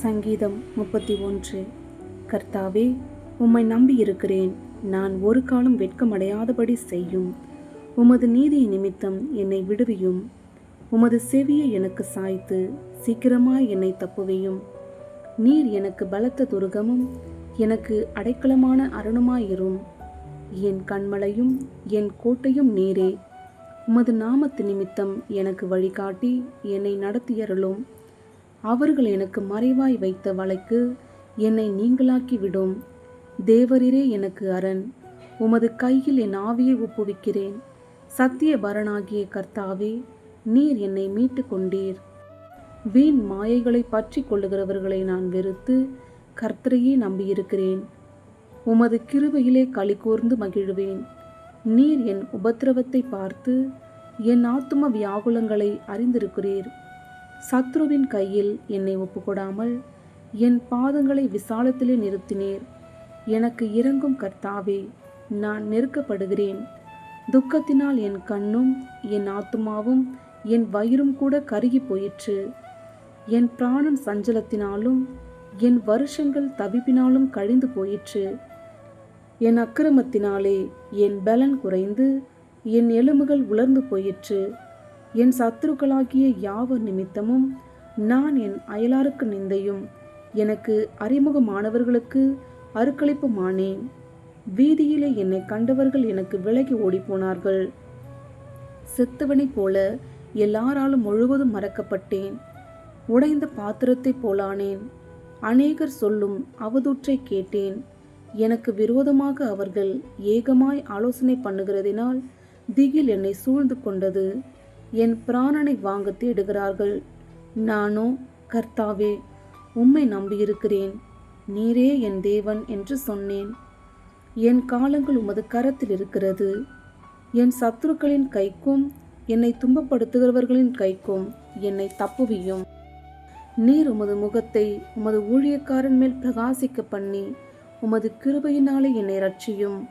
சங்கீதம் 31. கர்த்தாவே, உம்மை நம்பியிருக்கிறேன். நான் ஒரு காலம் வெட்கமடையாதபடி செய்யும். உமது நீதி நிமித்தம் என்னை விடுவியும். உமது செவியை எனக்கு சாய்த்து சீக்கிரமாய் என்னை தப்புவியும். நீர் எனக்கு பலத்த துருகமும் எனக்கு அடைக்கலமான அரணுமாயிரும். என் கண்மலையும் என் கோட்டையும் நீரே. உமது நாமத்து நிமித்தம் எனக்கு வழிகாட்டி என்னை நடத்தியருளும். அவர்கள் எனக்கு மறைவாய் வைத்த வலைக்கு என்னை நீங்களாக்கி விடும். தேவரீரே எனக்கு அரண். உமது கையில் என் ஆவியை ஒப்புவிக்கிறேன். சத்திய பரனாகிய கர்த்தாவே, நீர் என்னை மீட்டு கொண்டீர். வீண் மாயைகளை பற்றி கொள்ளுகிறவர்களை நான் வெறுத்து கர்த்தரையே நம்பியிருக்கிறேன். உமது கிருபையிலே களி கூர்ந்து மகிழ்வேன். நீர் என் உபத்திரவத்தை பார்த்து என் ஆத்தும வியாகுலங்களை அறிந்திருக்கிறீர். சத்ருவின் கையில் என்னை ஒப்புக்கொடாமல் என் பாதங்களை விசாலத்திலே நிறுத்தினீர். எனக்கு இரங்கும் கர்த்தாவே, நான் நெருக்கப்படுகிறேன். துக்கத்தினால் என் கண்ணும் என் ஆத்துமாவும் என் வயிறும் கூட கருகி போயிற்று. என் பிராணன் சஞ்சலத்தினாலும் என் வருஷங்கள் தவிப்பினாலும் கழிந்து போயிற்று. என் அக்கிரமத்தினாலே என் பலன் குறைந்து என் எலும்புகள் உலர்ந்து போயிற்று. என் சத்துருக்களாகிய யாவர் நிமித்தமும் நான் என் அயலாருக்கு நிந்தையும் எனக்கு அறிமுகமானவர்களுக்கு அருக்களிப்புமானேன். வீதியிலே என்னை கண்டவர்கள் எனக்கு விலகி ஓடிப்போனார்கள். செத்தவனைப் போல எல்லாராலும் முழுவதும் மறக்கப்பட்டேன். உடைந்த பாத்திரத்தைப் போலானேன். அநேகர் சொல்லும் அவதூற்றை கேட்டேன். எனக்கு விரோதமாக அவர்கள் ஏகமாய் ஆலோசனை பண்ணுகிறதினால் திகில் என்னை சூழ்ந்து கொண்டது. என் பிராணனை வாங்க தேடுகிறார்கள். நானோ, கர்த்தாவே, உம்மை நம்பியிருக்கிறேன். நீரே என் தேவன் என்று சொன்னேன். என் காலங்கள் உமது கரத்தில் இருக்கிறது. என் சத்துருக்களின் கைக்கும் என்னை துன்பப்படுத்துகிறவர்களின் கைக்கும் என்னை தப்புவியும். நீர் உமது முகத்தை உமது ஊழியக்காரன் மேல் பிரகாசிக்க பண்ணி உமது கிருபையினாலே என்னை ரட்சியும்.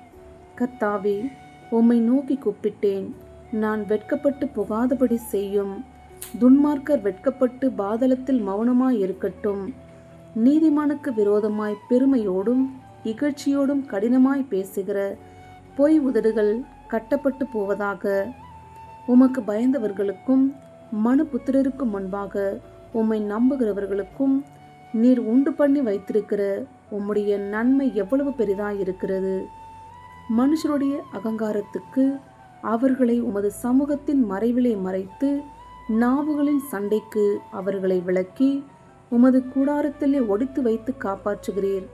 கர்த்தாவே, உம்மை நோக்கி கூப்பிட்டேன். நான் வெட்கப்பட்டு போகாதபடி செய்யும். துன்மார்க்கர் வெட்கப்பட்டு பாதளத்தில் மௌனமாய் இருக்கட்டும். நீதிமானுக்கு விரோதமாய் பெருமையோடும் இகழ்ச்சியோடும் கடினமாய் பேசுகிற பொய் உதடுகள் கட்டப்பட்டு போவதாக. உமக்கு பயந்தவர்களுக்கும் மனு புத்திரருக்கும் முன்பாக உம்மை நம்புகிறவர்களுக்கும் நீர் உண்டு பண்ணி வைத்திருக்கிற உம்முடைய நன்மை எவ்வளவு பெரிதாயிருக்கிறது. மனுஷருடைய அகங்காரத்துக்கு அவர்களை உமது சமூகத்தின் மறைவிலே மறைத்து நாவுகளின் சண்டைக்கு அவர்களை விலக்கி உமது கூடாரத்திலே ஒடித்து வைத்து காப்பாற்றுகிறீர்.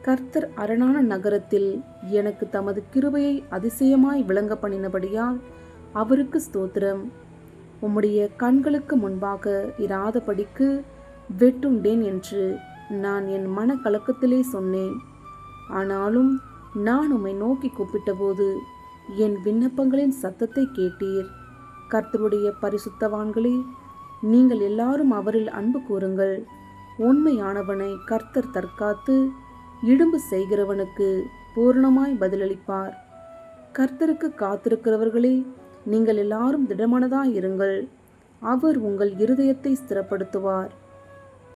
கர்த்தர் அரணான நகரத்தில் எனக்கு தமது கிருபையை அதிசயமாய் விளங்க பண்ணினபடியால் அவருக்கு ஸ்தோத்திரம். உம்முடைய கண்களுக்கு முன்பாக இராதபடிக்கு வெட்டுண்டேன் என்று நான் என் மன கலக்கத்திலே சொன்னேன். ஆனாலும் நான் உம்மை நோக்கி கூப்பிட்டபோது என் விண்ணப்பங்களின் சத்தத்தை கேட்டீர். கர்த்தருடைய பரிசுத்தவான்களே, நீங்கள் எல்லாரும் அவரில் அன்பு கூறுங்கள். உண்மையானவனை கர்த்தர் தற்காத்து இடும்பு செய்கிறவனுக்கு பூரணமாய் பதிலளிப்பார். கர்த்தருக்கு காத்திருக்கிறவர்களே, நீங்கள் எல்லாரும் திடமனதாயிருங்கள். அவர் உங்கள் இருதயத்தை ஸ்திரப்படுத்துவார்.